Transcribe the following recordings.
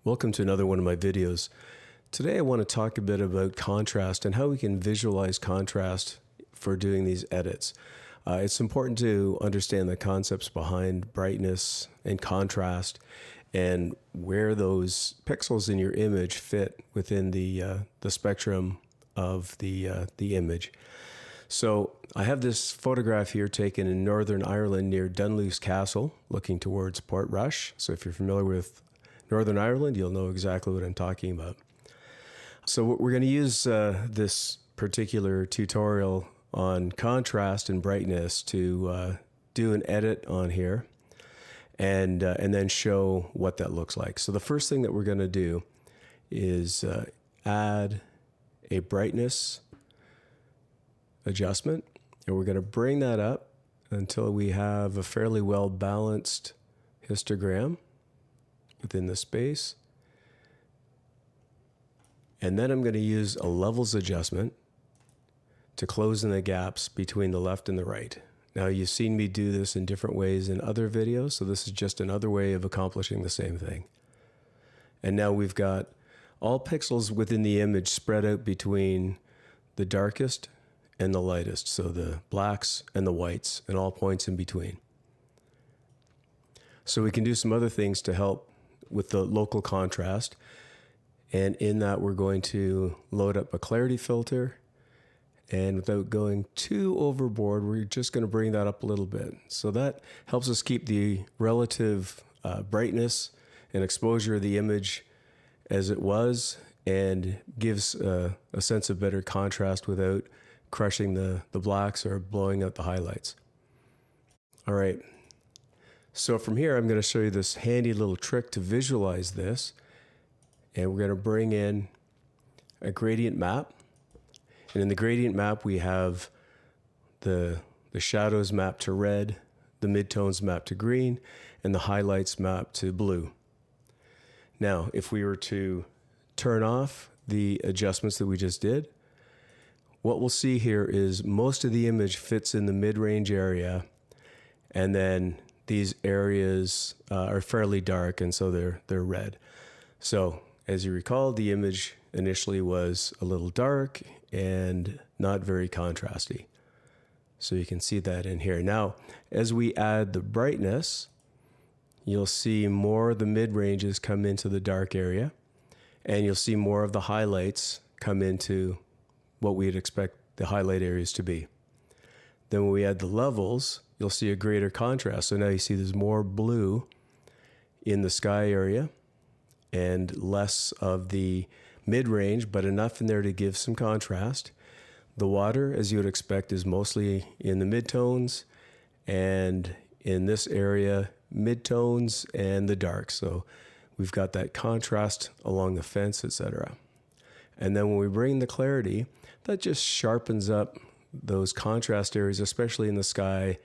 Welcome to another one of my videos. Today I want to talk a bit about contrast and how we can visualize contrast for doing these edits. It's important to understand the concepts behind brightness and contrast and where those pixels in your image fit within the spectrum of the image. So I have this photograph here taken in Northern Ireland near Dunluce Castle, looking towards Portrush. So if you're familiar with Northern Ireland, you'll know exactly what I'm talking about. So we're going to use this particular tutorial on contrast and brightness to do an edit on here and then show what that looks like. So the first thing that we're going to do is add a brightness adjustment, and we're going to bring that up until we have a fairly well balanced histogram within the space. And then I'm going to use a levels adjustment to close in the gaps between the left and the right. Now you've seen me do this in different ways in other videos, so this is just another way of accomplishing the same thing. And now we've got all pixels within the image spread out between the darkest and the lightest, so the blacks and the whites and all points in between. So we can do some other things to help with the local contrast, and in that we're going to load up a clarity filter, and without going too overboard, we're just going to bring that up a little bit. So that helps us keep the relative brightness and exposure of the image as it was, and gives a sense of better contrast without crushing the blacks or blowing out the highlights. All right. So from here, I'm going to show you this handy little trick to visualize this. And we're going to bring in a gradient map. And in the gradient map, we have the shadows mapped to red, the midtones mapped to green, and the highlights mapped to blue. Now, if we were to turn off the adjustments that we just did, what we'll see here is most of the image fits in the mid-range area, and then these areas are fairly dark, and so they're red. So as you recall, the image initially was a little dark and not very contrasty. So you can see that in here. Now, as we add the brightness, you'll see more of the mid-ranges come into the dark area, and you'll see more of the highlights come into what we'd expect the highlight areas to be. Then when we add the levels, you'll see a greater contrast. So now you see there's more blue in the sky area and less of the mid-range, but enough in there to give some contrast. The water, as you would expect, is mostly in the midtones, and in this area, midtones and the dark. So we've got that contrast along the fence, etc. And then when we bring the clarity, that just sharpens up those contrast areas, especially in the sky,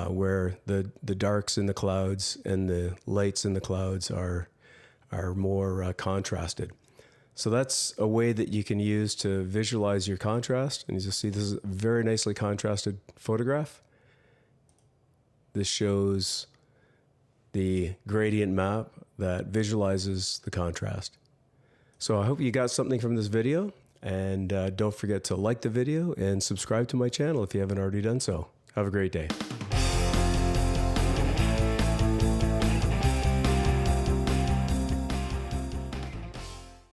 where the darks in the clouds and the lights in the clouds are more contrasted. So that's a way that you can use to visualize your contrast. And you just see this is a very nicely contrasted photograph. This shows the gradient map that visualizes the contrast. So I hope you got something from this video, and don't forget to like the video and subscribe to my channel if you haven't already done so. Have a great day.